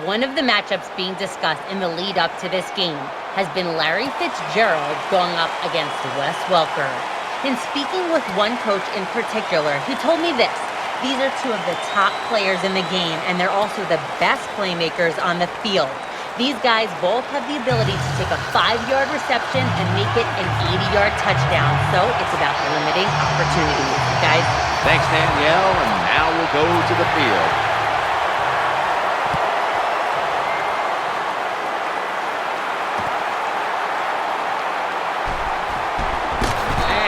One of the matchups being discussed in the lead up to this game has been Larry Fitzgerald going up against Wes Welker. In speaking with one coach in particular, he told me this: these are two of the top players in the game, and they're also the best playmakers on the field. These guys both have the ability to take a 5-yard reception and make it an 80-yard touchdown, so it's about limiting opportunities, guys. Thanks, Danielle, and now we'll go to the field.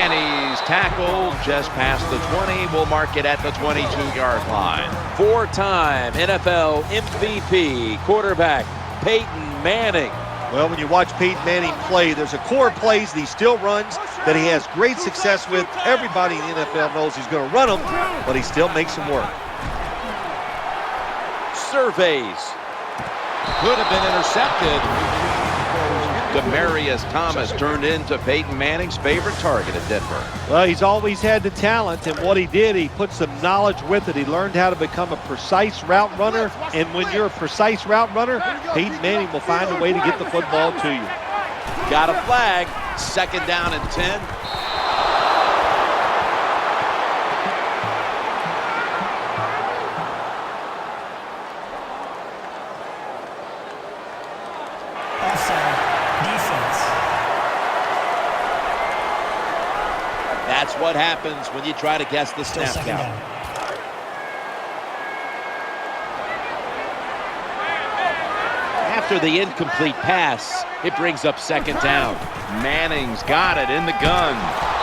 And he's tackled just past the 20. We'll mark it at the 22-yard line. 4-time NFL MVP quarterback Peyton Manning. Well, when you watch Peyton Manning play, there's a core of plays that he still runs that he has great success with. Everybody in the NFL knows he's going to run them, but he still makes them work. Surveys. Could have been intercepted. Demaryius Thomas turned into Peyton Manning's favorite target at Denver. Well, he's always had the talent, and what he did, he put some knowledge with it. He learned how to become a precise route runner, and when you're a precise route runner, Peyton Manning will find a way to get the football to you. Got a flag. 2nd down and 10. That's what happens when you try to guess the snap count. After the incomplete pass, it brings up 2nd down. Manning's got it in the gun.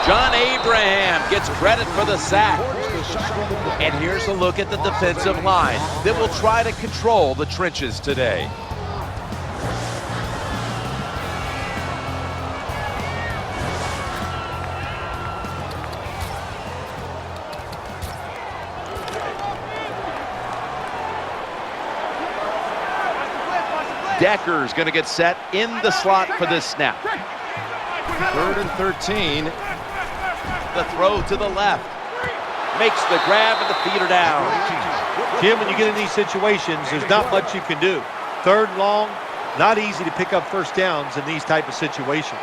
John Abraham gets credit for the sack. And here's a look at the defensive line that will try to control the trenches today. Decker's going to get set in the slot for this snap. 3rd and 13. The throw to the left. Makes the grab and the feet are down. Jim, when you get in these situations, there's not much you can do. 3rd and long, not easy to pick up first downs in these type of situations.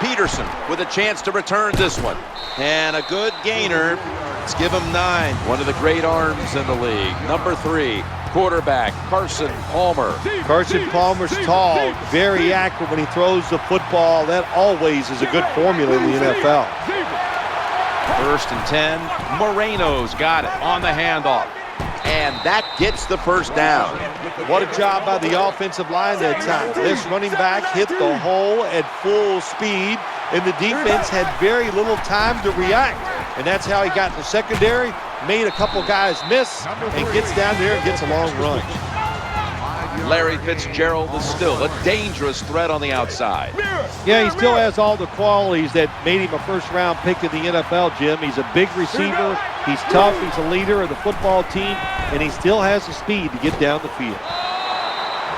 Peterson with a chance to return this one. And a good gainer. Let's give him 9. One of the great arms in the league. Number 3, quarterback Carson Palmer. Carson Palmer's tall, very accurate when he throws the football. That always is a good formula in the NFL. 1st and 10. Moreno's got it on the handoff. And that gets the 1st down. What a job by the offensive line that time. This running back hit the hole at full speed, and the defense had very little time to react. And that's how he got in the secondary, made a couple guys miss, and gets down there and gets a long run. Larry Fitzgerald is still a dangerous threat on the outside. Yeah, he still has all the qualities that made him a first-round pick in the NFL, Jim. He's a big receiver, he's tough, he's a leader of the football team, and he still has the speed to get down the field.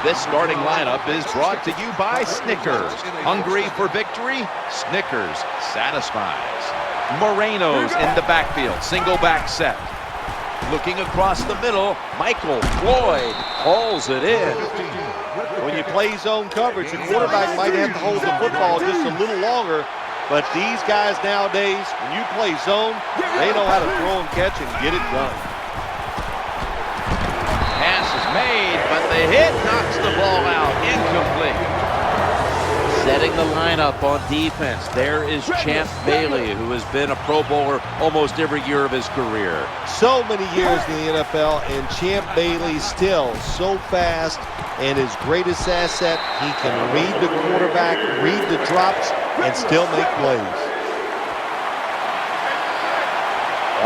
This starting lineup is brought to you by Snickers. Hungry for victory? Snickers satisfies. Moreno's in the backfield, single back set. Looking across the middle, Michael Floyd hauls it in. When you play zone coverage, the quarterback might have to hold the football just a little longer, but these guys nowadays, when you play zone, they know how to throw and catch and get it done. Pass is made, but the hit knocks the ball out. Incomplete. Setting the lineup on defense, there is Champ Bailey, who has been a Pro Bowler almost every year of his career. So many years in the NFL, and Champ Bailey still so fast, and his greatest asset, he can read the quarterback, read the drops, and still make plays.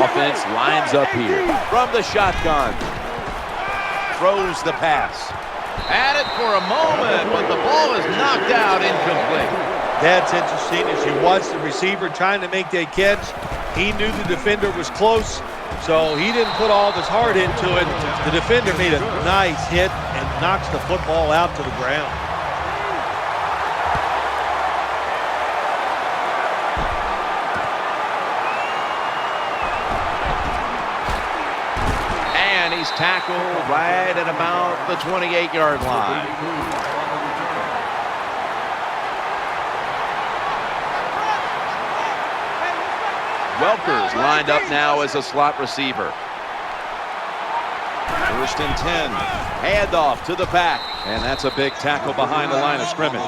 Offense lines up here from the shotgun. Throws the pass. Had it for a moment, but the ball is knocked out, incomplete. That's interesting. As you watch the receiver trying to make that catch, he knew the defender was close, so he didn't put all of his heart into it. The defender made a nice hit and knocks the football out to the ground. he's tackled right at about the 28-yard line. Welker's lined up now as a slot receiver. 1st and 10. Handoff to the back. And that's a big tackle behind the line of scrimmage.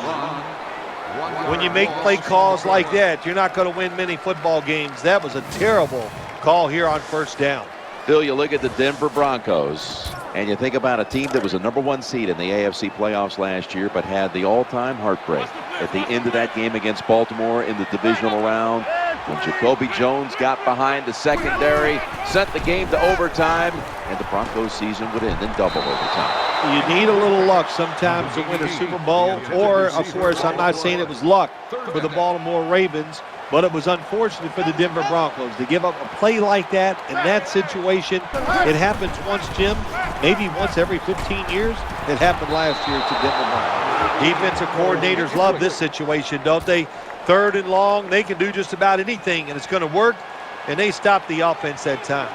When you make play calls like that, you're not going to win many football games. That was a terrible call here on 1st down. Phil, you look at the Denver Broncos, and you think about a team that was a #1 seed in the AFC playoffs last year, but had the all-time heartbreak at the end of that game against Baltimore in the divisional round, when Jacoby Jones got behind the secondary, sent the game to overtime, and the Broncos season would end in double overtime. You need a little luck sometimes to win a Super Bowl, or, of course, I'm not saying it was luck for the Baltimore Ravens, but it was unfortunate for the Denver Broncos to give up a play like that in that situation. It happens once, Jim, maybe once every 15 years. It happened last year to Denver Broncos. Defensive coordinators love this situation, don't they? 3rd and long, they can do just about anything, and it's going to work, and they stopped the offense that time.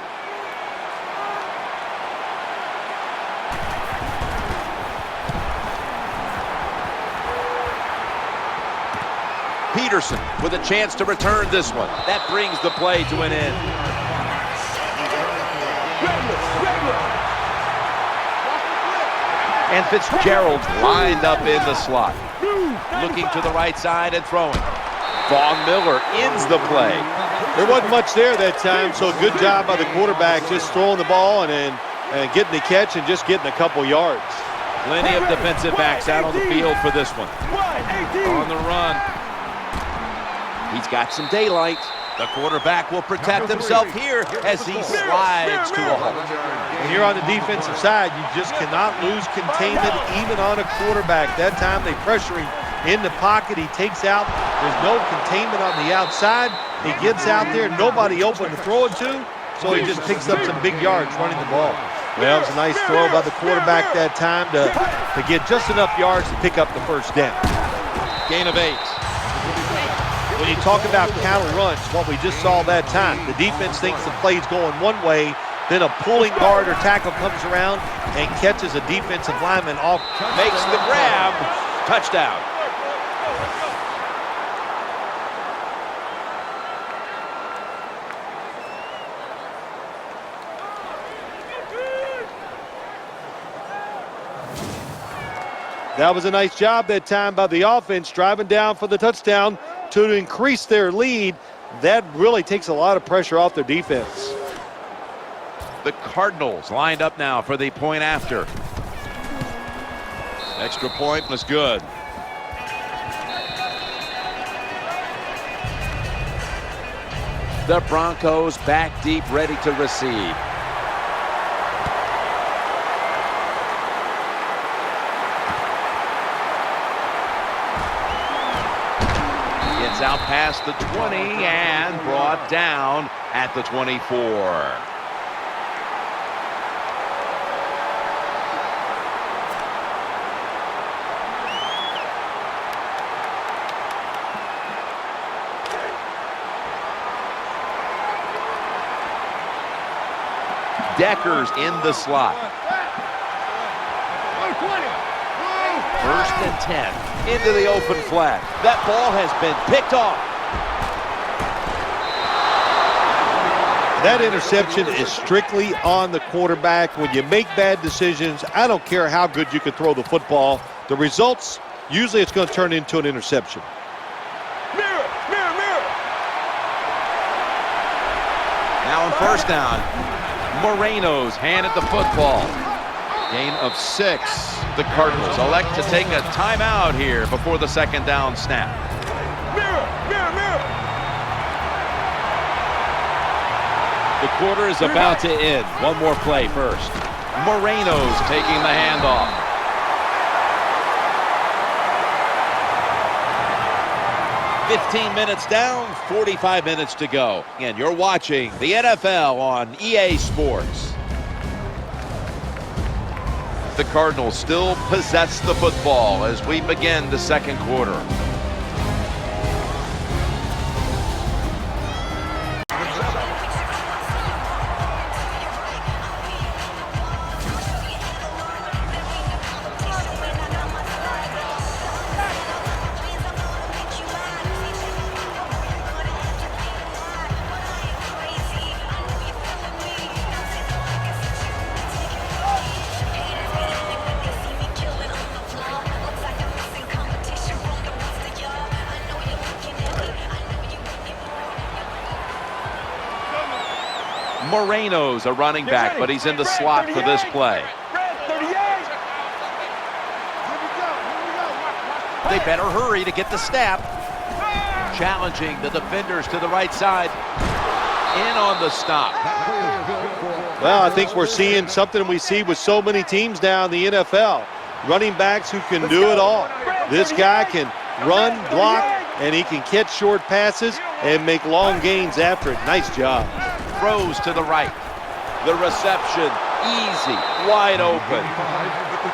Peterson with a chance to return this one. That brings the play to an end. And Fitzgerald lined up in the slot. Looking to the right side and throwing. Von Miller ends the play. There wasn't much there that time, so good job by the quarterback just throwing the ball and getting the catch and just getting a couple yards. Plenty of defensive backs out on the field for this one. On the run. He's got some daylight. The quarterback will protect himself here as he slides to a halt. When you're on the defensive side, you just cannot lose containment even on a quarterback. That time they pressure him in the pocket. He takes out. There's no containment on the outside. He gets out there. Nobody open to throw it to, so he just picks up some big yards running the ball. Well, it was a nice throw by the quarterback that time to get just enough yards to pick up the 1st down. Gain of 8. When you talk about counter runs, what we just saw that time, the defense thinks the play's going one way, then a pulling guard or tackle comes around and catches a defensive lineman off. Makes the grab. Touchdown. That was a nice job that time by the offense, driving down for the touchdown to increase their lead. That really takes a lot of pressure off their defense. The Cardinals lined up now for the point after. Extra point was good. The Broncos back deep, ready to receive. Gets out past the 20 and brought down at the 24. Decker's in the slot. 1st and 10 into the open flat. That ball has been picked off. That interception is strictly on the quarterback. When you make bad decisions, I don't care how good you can throw the football. The results, usually it's going to turn into an interception. Now on 1st down, Moreno's handed the football. Gain of 6. The Cardinals elect to take a timeout here before the 2nd down snap. The quarter is about to end. One more play first. Moreno's taking the handoff. "15 minutes down, 45 minutes to go." And you're watching the NFL on EA Sports. The Cardinals still possess the football as we begin the 2nd quarter. Moreno's a running back, but he's in the slot for this play. They better hurry to get the snap. Challenging the defenders to the right side. In on the stop. Well, I think we're seeing something we see with so many teams now in the NFL. Running backs who can do it all. This guy can run, block, and he can catch short passes and make long gains after it. Nice job. Throws to the right. The reception, easy, wide open.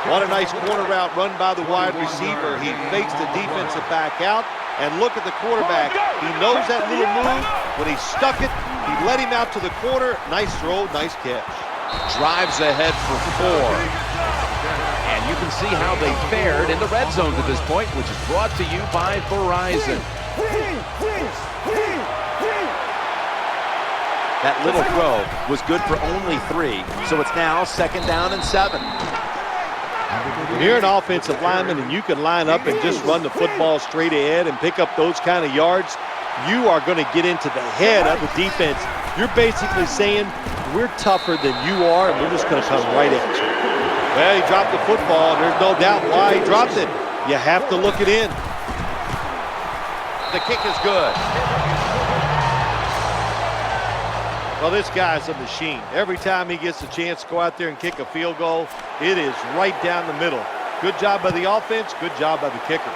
What a nice corner route run by the wide receiver. He fakes the defensive back out, and look at the quarterback. He knows that little move. When he stuck it, he led him out to the corner. Nice throw, nice catch. Drives ahead for 4. And you can see how they fared in the red zone to this point, which is brought to you by Verizon. That little throw was good for only 3, so it's now 2nd down and 7. When you're an offensive lineman and you can line up and just run the football straight ahead and pick up those kind of yards, you are going to get into the head of the defense. You're basically saying, we're tougher than you are, and we're just going to come right at you. Well, he dropped the football, and there's no doubt why he dropped it. You have to look it in. The kick is good. Well, this guy's a machine. Every time he gets a chance to go out there and kick a field goal, it is right down the middle. Good job by the offense, good job by the kicker.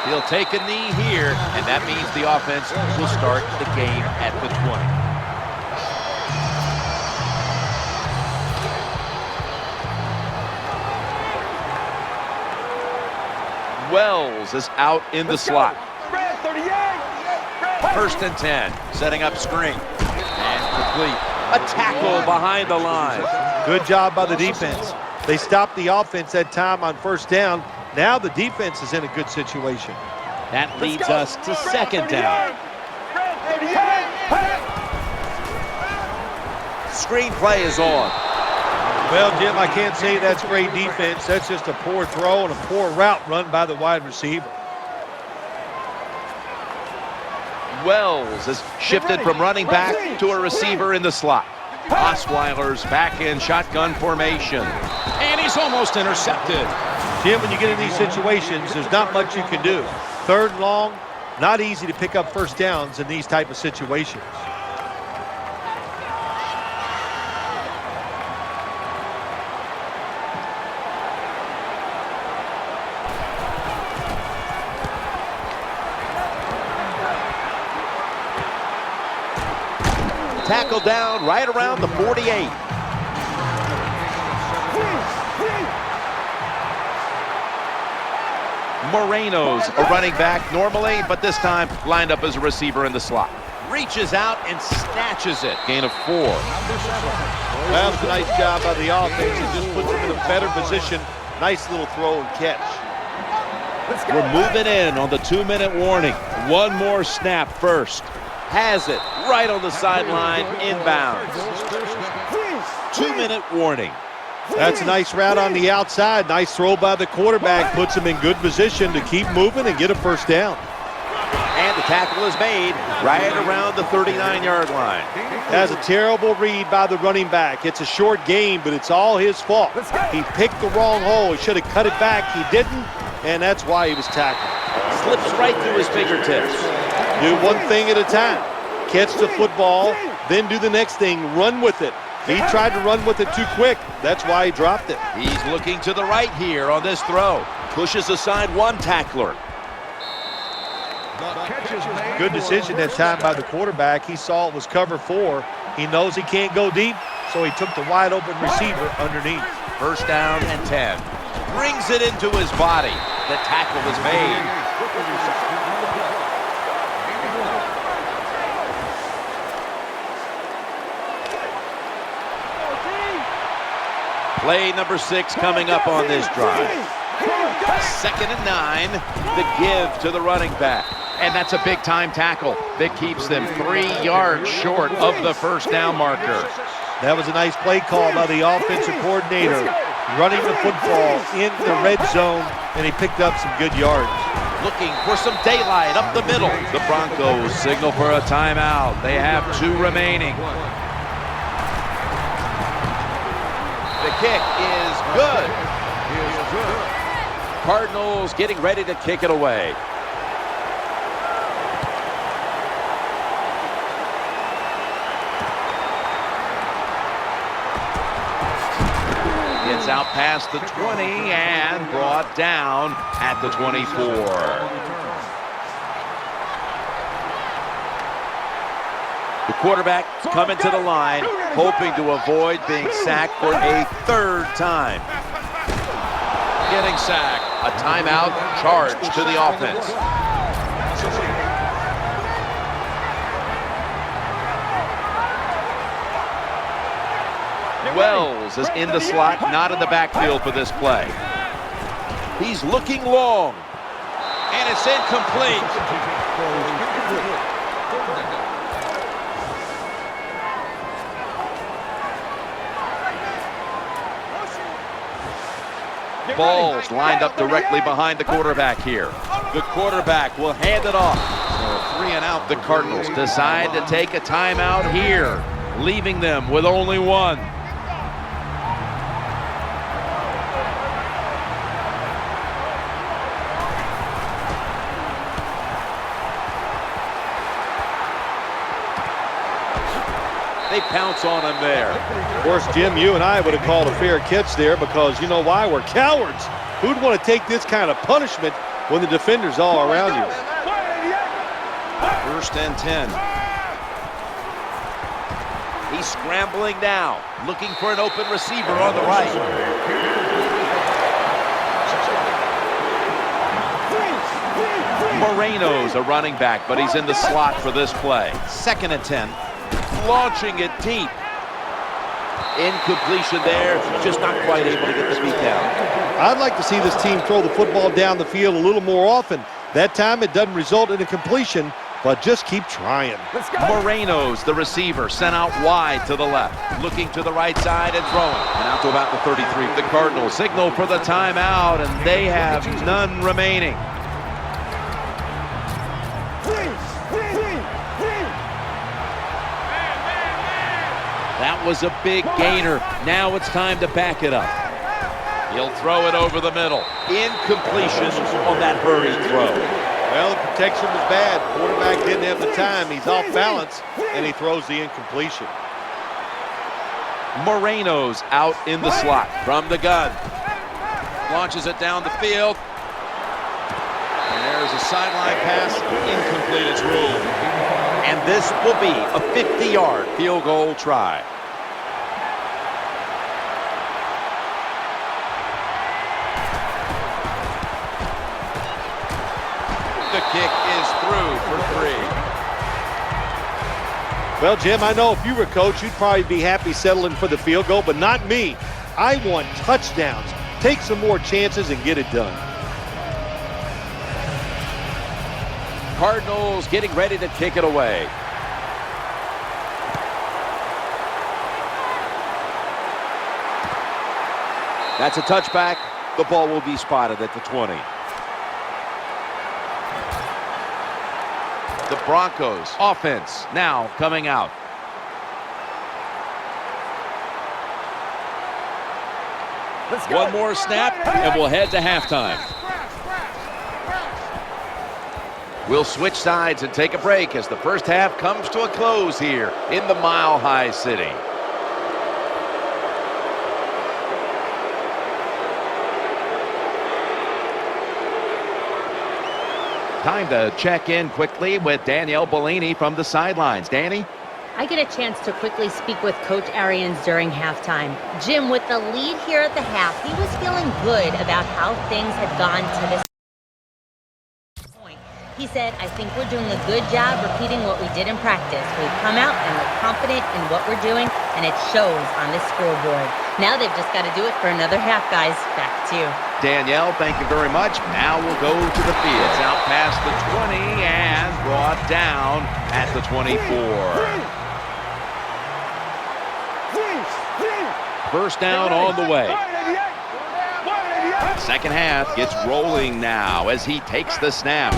He'll take a knee here, and that means the offense will start the game at the 20. Wells is out in the slot. 1st and 10, setting up screen. And complete. A tackle behind the line. Good job by the defense. They stopped the offense that time on 1st down. Now the defense is in a good situation. That leads us to 2nd down. Screen play is on. Well, Jim, I can't say that's great defense. That's just a poor throw and a poor route run by the wide receiver. Wells is shifted from running back to a receiver in the slot. Osweiler's back in shotgun formation. And he's almost intercepted. Jim, when you get in these situations, there's not much you can do. 3rd and long, not easy to pick up 1st downs in these type of situations. Tackle down right around the 48. Moreno's a running back normally, but this time lined up as a receiver in the slot. Reaches out and snatches it. Gain of 4. That was a nice job by the offense. It just puts him in a better position. Nice little throw and catch. We're moving in on the 2-minute warning. One more snap first. Has it right on the sideline, inbounds. 2-minute warning. That's a nice route on the outside. Nice throw by the quarterback. Puts him in good position to keep moving and get a 1st down. And the tackle is made right around the 39-yard line. That's a terrible read by the running back. It's a short game, but it's all his fault. He picked the wrong hole. He should have cut it back. He didn't, and that's why he was tackled. Slips right through his fingertips. Do one thing at a time. Catch the football, then do the next thing. Run with it. He tried to run with it too quick. That's why he dropped it. He's looking to the right here on this throw. Pushes aside one tackler. Good decision that time by the quarterback. He saw it was cover 4. He knows he can't go deep, so he took the wide open receiver underneath. 1st down and 10. Brings it into his body. The tackle is made. Play number 6 coming up on this drive. 2nd and 9. The give to the running back. And that's a big-time tackle that keeps them 3 yards short of the 1st down marker. That was a nice play call by the offensive coordinator. Running the football in the red zone, and he picked up some good yards. looking for some daylight up the middle. The Broncos signal for a timeout. They have 2 remaining. The kick is good. Cardinals getting ready to kick it away. Gets out past the 20 and brought down at the 24. The quarterback coming to the line, hoping to avoid being sacked for a 3rd time. Getting sacked. A timeout charge to the offense. Wells is in the slot, not in the backfield for this play. He's looking long. And it's incomplete. Ball's lined up directly behind the quarterback here. The quarterback will hand it off. So 3 and out. The Cardinals decide to take a timeout here, leaving them with only 1. They pounce on him there. Of course, Jim, you and I would have called a fair catch there because you know why? We're cowards. Who'd want to take this kind of punishment when the defender's all around you? 1st and 10. He's scrambling now, looking for an open receiver on the right. Moreno's a running back, but he's in the slot for this play. 2nd and 10. Launching it deep. Incompletion there, just not quite able to get the beat down. I'd like to see this team throw the football down the field a little more often. That time it doesn't result in a completion, but just keep trying. Moreno's the receiver, sent out wide to the left, looking to the right side and throwing. And out to about the 33. The Cardinals signal for the timeout, and they have none remaining. That was a big gainer. Now it's time to back it up. He'll throw it over the middle. Incompletion on that hurried throw. Well, the protection was bad. Quarterback didn't have the time. He's off balance, and he throws the incompletion. Moreno's out in the slot from the gun. Launches it down the field. And there's a sideline pass. Incomplete, it's ruled. And this will be a 50-yard field goal try. The kick is through for 3. Well, Jim, I know if you were coach, you'd probably be happy settling for the field goal, but not me. I want touchdowns. Take some more chances and get it done. Cardinals getting ready to kick it away. That's a touchback. The ball will be spotted at the 20. The Broncos offense now coming out. One more snap and we'll head to halftime. We'll switch sides and take a break as the first half comes to a close here in the Mile High City. Time to check in quickly with Danielle Bellini from the sidelines. Danny? I get a chance to quickly speak with Coach Arians during halftime. Jim, with the lead here at the half, he was feeling good about how things had gone to this point. He said, I think we're doing a good job repeating what we did in practice. We've come out and we're confident in what we're doing, and it shows on this scoreboard. Now they've just got to do it for another half, guys. Back to you. Danielle, thank you very much. Now we'll go to the field. It's out past the 20 and brought down at the 24. First down on the way. Second half gets rolling now as he takes the snap.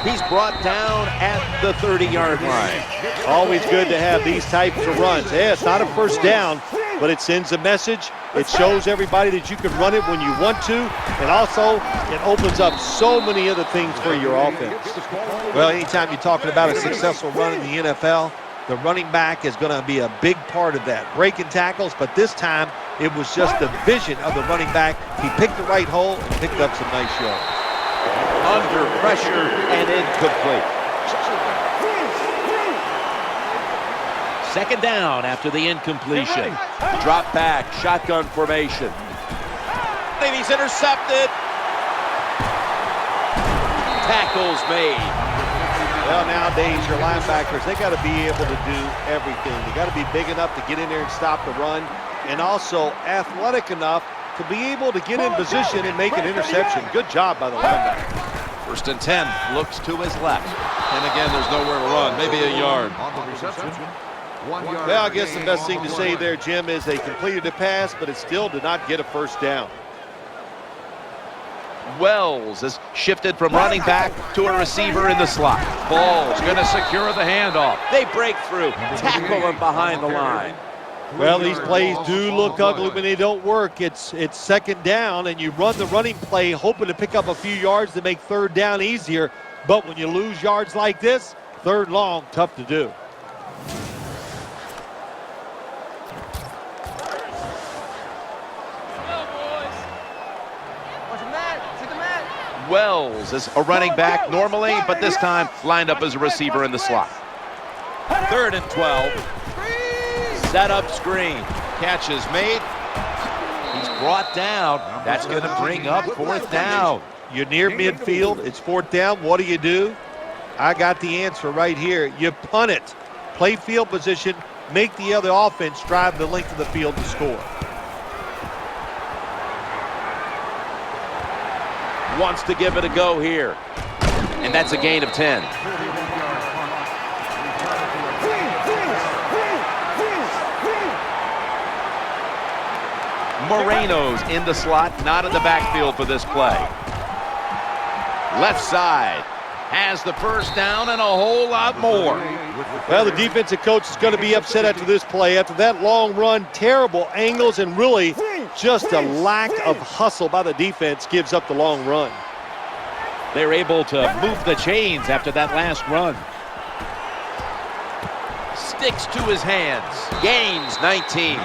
He's brought down at the 30-yard line. Always good to have these types of runs. Yeah, it's not a first down, but it sends a message. It shows everybody that you can run it when you want to, and also it opens up so many other things for your offense. Well, anytime you're talking about a successful run in the NFL, the running back is going to be a big part of that. Breaking tackles, but this time it was just the vision of the running back. He picked the right hole and picked up some nice yards. Under pressure and incomplete. Second down after the incompletion. Drop back, shotgun formation. And he's intercepted. Tackles made. Well, nowadays, your linebackers, they got to be able to do everything. They got to be big enough to get in there and stop the run, and also athletic enough to be able to get in position and make an interception. Good job by the linebacker. 1st and 10, looks to his left. And again, there's nowhere to run, maybe a yard. Well, I guess the best thing to say there, Jim, is they completed the pass, but it still did not get a first down. Wells has shifted from running back to a receiver in the slot. Ball's going to secure the handoff. They break through, tackle him behind the line. Well, these plays do look ugly when they don't work. It's second down, and you run the running play hoping to pick up a few yards to make third down easier. But when you lose yards like this, third long, tough to do. Wells is a running back normally, but this time lined up as a receiver in the slot. 3rd and 12. Set up screen. Catch is made. He's brought down. That's going to bring up 4th down. You're near midfield. It's 4th down. What do? I got the answer right here. You punt it. Play field position. Make the other offense drive the length of the field to score. Wants to give it a go here. And that's a gain of 10. Moreno's in the slot, not in the backfield for this play. Left side has the first down and a whole lot more. Well, the defensive coach is going to be upset after this play. After that long run, terrible angles, and really just a lack of hustle by the defense gives up the long run. They're able to move the chains after that last run. Sticks to his hands. Gains 19.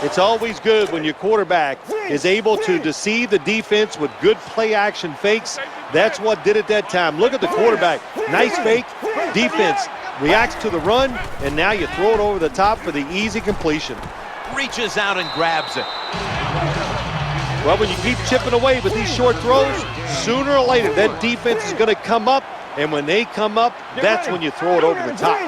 It's always good when your quarterback is able to deceive the defense with good play action fakes. That's what did it that time. Look at the quarterback. Nice fake. Defense reacts to the run, and now you throw it over the top for the easy completion. Reaches out and grabs it. Well, when you keep chipping away with these short throws, sooner or later that defense is going to come up, and when they come up, that's when you throw it over the top.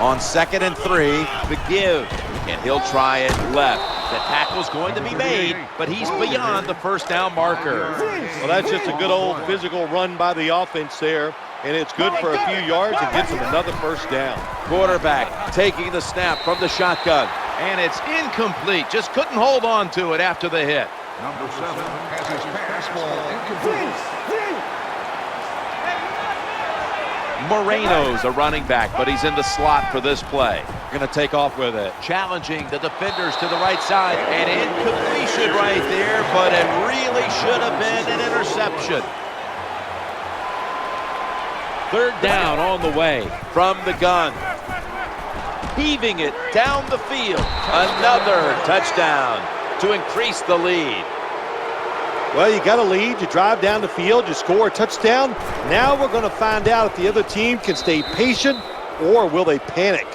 On 2nd and 3, the give, and he'll try it left. The tackle's going to be made, but he's beyond the first down marker. Well, that's just a good old physical run by the offense there, and it's good for a few yards and gets him another first down. Quarterback taking the snap from the shotgun, and it's incomplete. Just couldn't hold on to it after the hit. Number 7 has his pass ball incomplete. Moreno's a running back, but he's in the slot for this play. Going to take off with it. Challenging the defenders to the right side. And incompletion right there, but it really should have been an interception. 3rd down on the way from the gun. Heaving it down the field. Another touchdown to increase the lead. Well, you got a lead, you drive down the field, you score a touchdown. Now we're going to find out if the other team can stay patient or will they panic.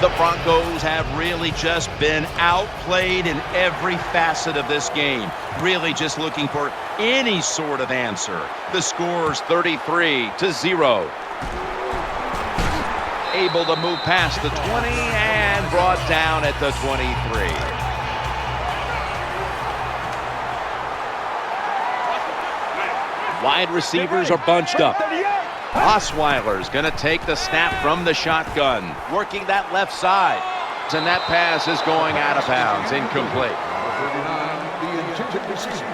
The Broncos have really just been outplayed in every facet of this game. Really just looking for any sort of answer. The score's 33-0. Able to move past the 20 and brought down at the 23. Wide receivers are bunched up. Osweiler's going to take the snap from the shotgun, working that left side. And that pass is going out of bounds, incomplete. The intended receiver.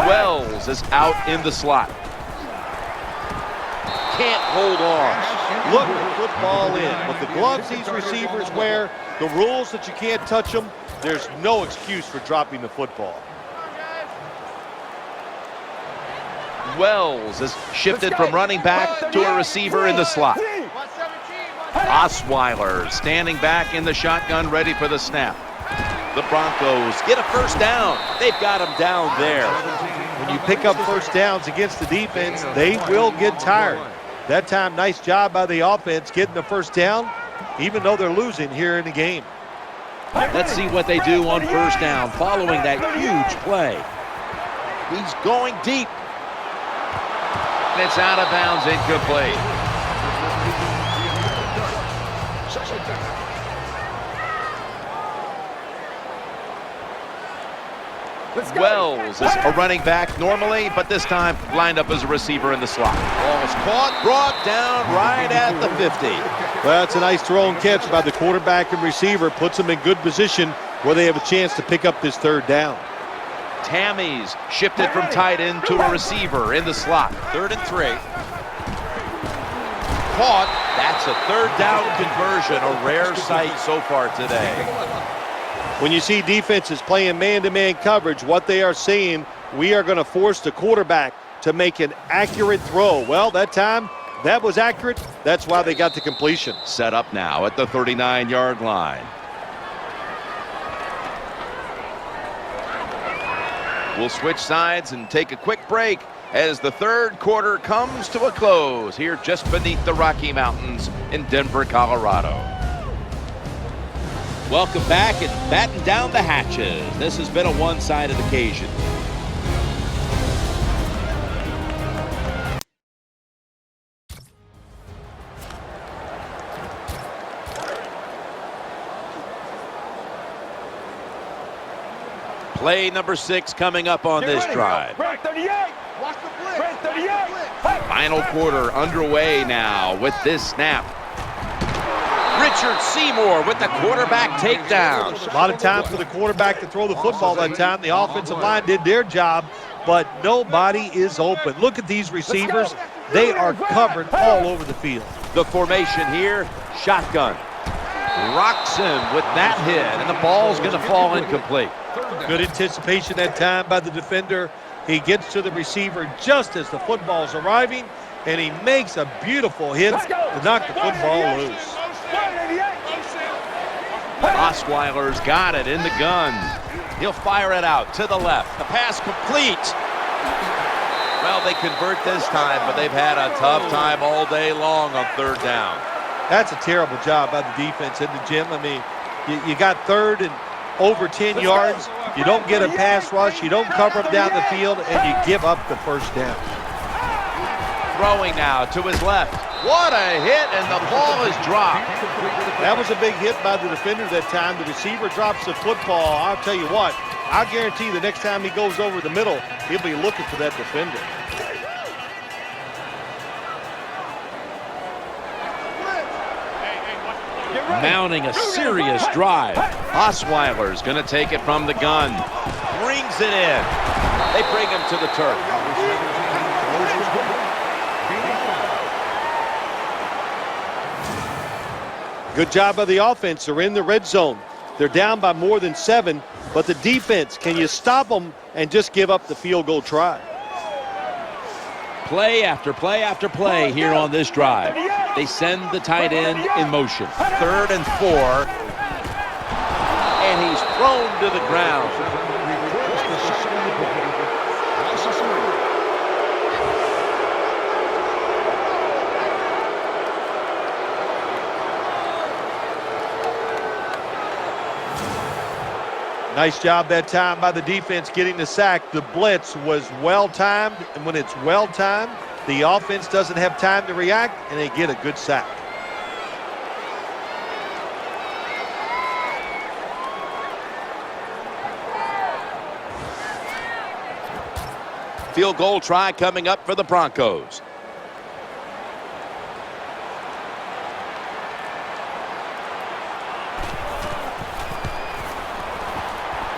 Wells is out in the slot. Can't hold on. Look the football in. With the gloves these receivers wear, the rules that you can't touch them, there's no excuse for dropping the football. Wells is shifted from running back to a receiver in the slot. Osweiler standing back in the shotgun, ready for the snap. The Broncos get a first down. They've got him down there. When you pick up first downs against the defense, they will get tired. That time, nice job by the offense getting the first down, even though they're losing here in the game. Let's see what they do on first down following that huge play. He's going deep. It's out of bounds, incomplete. Wells is a running back normally, but this time lined up as a receiver in the slot. Ball is caught, brought down right at the 50. Well, it's a nice throw and catch by the quarterback and receiver. Puts them in good position where they have a chance to pick up this third down. Tammy's shifted from tight end to a receiver in the slot. 3rd and 3. Caught. That's a third down conversion, a rare sight so far today. When you see defenses playing man-to-man coverage, what they are saying, we are going to force the quarterback to make an accurate throw. Well, that time, that was accurate. That's why they got the completion. Set up now at the 39-yard line. We'll switch sides and take a quick break as the third quarter comes to a close here just beneath the Rocky Mountains in Denver, Colorado. Welcome back and batten down the hatches. This has been a one-sided occasion. Play number 6 coming up on this drive. Final quarter underway now with this snap. Richard Seymour with the quarterback takedown. A lot of time for the quarterback to throw the football that time. The offensive line did their job, but nobody is open. Look at these receivers. They are covered all over the field. The formation here, shotgun. Rocks him with that hit, and the ball's going to fall incomplete. Good anticipation that time by the defender. He gets to the receiver just as the football's arriving, and he makes a beautiful hit to knock the football loose. Osweiler's got it in the gun. He'll fire it out to the left. The pass complete. Well, they convert this time, but they've had a tough time all day long on third down. That's a terrible job by the defense in the gym. I mean, you got third and over 10 yards. You don't get a pass rush. You don't cover them down the field, and you give up the first down. Throwing now to his left. What a hit, and the ball is dropped. That was a big hit by the defender that time. The receiver drops the football. I'll tell you what, I guarantee the next time he goes over the middle, he'll be looking for that defender. Mounting a serious drive. Osweiler's going to take it from the gun. Brings it in. They bring him to the turf. Good job by the offense. They're in the red zone. They're down by more than 7, but the defense, can you stop them and just give up the field goal try? Play after play after play here on this drive. They send the tight end in motion. 3rd and 4. And he's thrown to the ground. Nice job that time by the defense getting the sack. The blitz was well-timed, and when it's well-timed, the offense doesn't have time to react, and they get a good sack. field goal try coming up for the Broncos.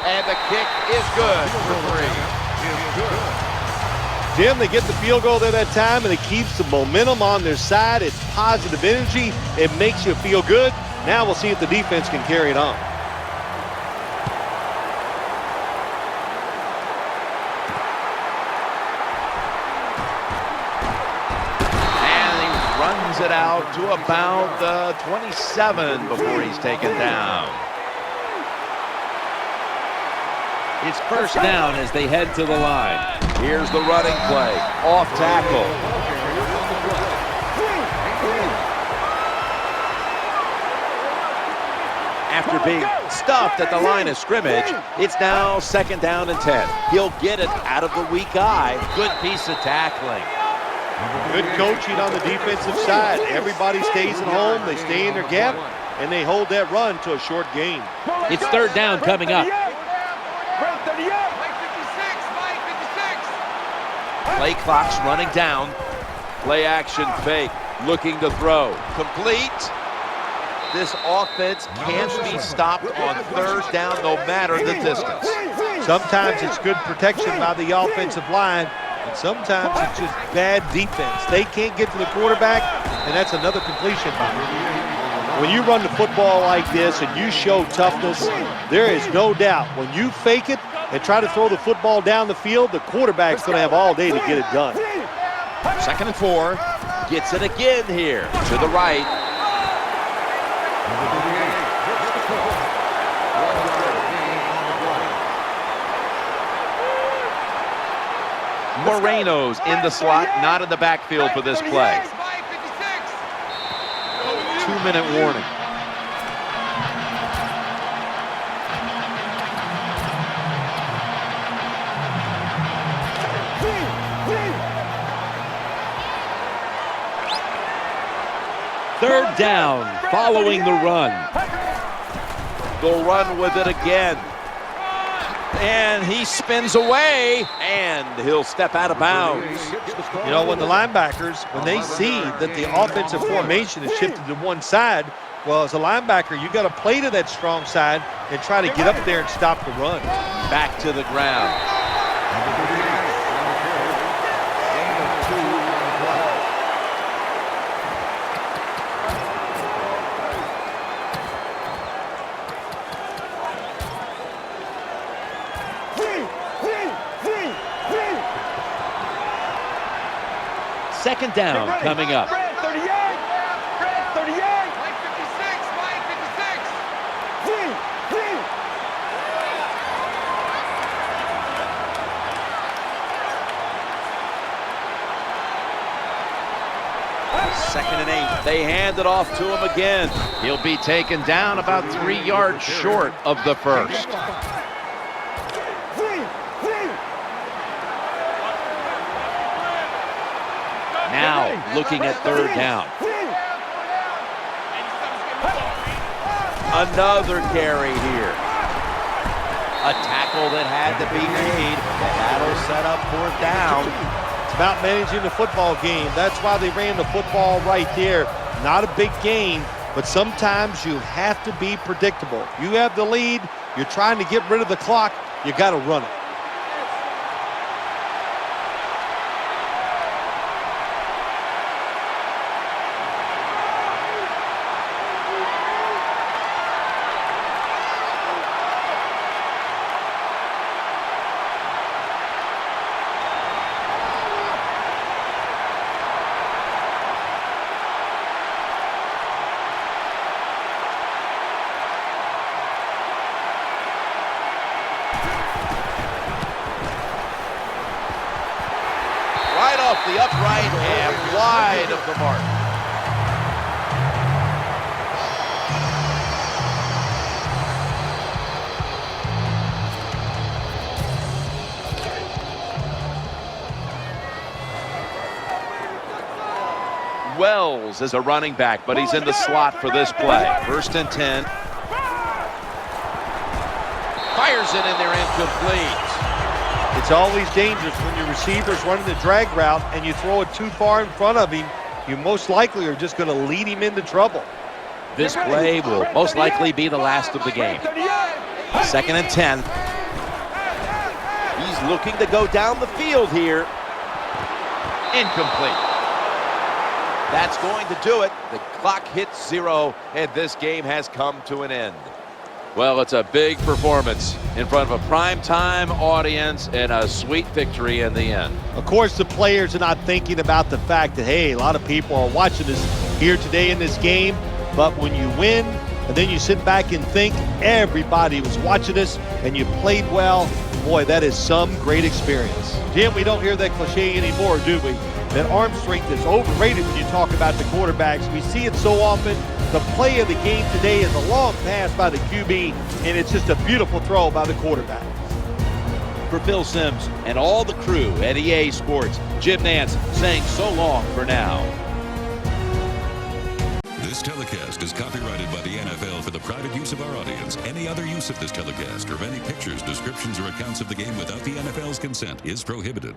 And the kick is good for 3. Jim, they get the field goal there that time, and it keeps the momentum on their side. It's positive energy. It makes you feel good. Now we'll see if the defense can carry it on. And he runs it out to about the 27 before he's taken down. It's first down as they head to the line. Here's the running play. Off tackle. After being stuffed at the line of scrimmage, it's now second down and 10. He'll get it out of the weak eye. Good piece of tackling. Good coaching on the defensive side. Everybody stays at home. They stay in their gap, and they hold that run to a short gain. It's third down coming up. Play clock's running down. Play action fake. Looking to throw. Complete. This offense can't be stopped on third down no matter the distance. Sometimes it's good protection by the offensive line, and sometimes it's just bad defense. They can't get to the quarterback, and that's another completion by them. When you run the football like this and you show toughness, there is no doubt when you fake it and try to throw the football down the field, the quarterback's going to have all day to get it done. Second and 4. Gets it again here to the right. Moreno's in the slot, not in the backfield for this play. 2-minute warning. Third down following the run. They'll run with it again. And he spins away, and he'll step out of bounds. You know, when the linebackers, when they see that the offensive formation is shifted to one side, well, as a linebacker, you got to play to that strong side and try to get up there and stop the run. Back to the ground. Second down coming up. Second and 8. They hand it off to him again. He'll be taken down about 3 yards short of the first. Now looking at third down. Another carry here. A tackle that had to be made. That'll set up fourth down. It's about managing the football game. That's why they ran the football right there. Not a big gain, but sometimes you have to be predictable. You have the lead. You're trying to get rid of the clock. You got to run it. Right off the upright and wide of the mark. Wells is a running back, but he's in the slot for this play. First and 10. Fires it in there, incomplete. It's always dangerous when your receiver's running the drag route and you throw it too far in front of him. You most likely are just going to lead him into trouble. This play will most likely be the last of the game. 2nd and 10. He's looking to go down the field here. Incomplete. That's going to do it. The clock hits 0, and this game has come to an end. Well, it's a big performance in front of a primetime audience and a sweet victory in the end. Of course, the players are not thinking about the fact that, hey, a lot of people are watching us here today in this game. But when you win, and then you sit back and think everybody was watching us and you played well, boy, that is some great experience. Jim, we don't hear that cliche anymore, do we? That arm strength is overrated when you talk about the quarterbacks. We see it so often. The play of the game today is a long pass by the QB, and it's just a beautiful throw by the quarterback. For Phil Simms and all the crew at EA Sports, Jim Nantz saying so long for now. This telecast is copyrighted by the NFL for the private use of our audience. Any other use of this telecast or of any pictures, descriptions, or accounts of the game without the NFL's consent is prohibited.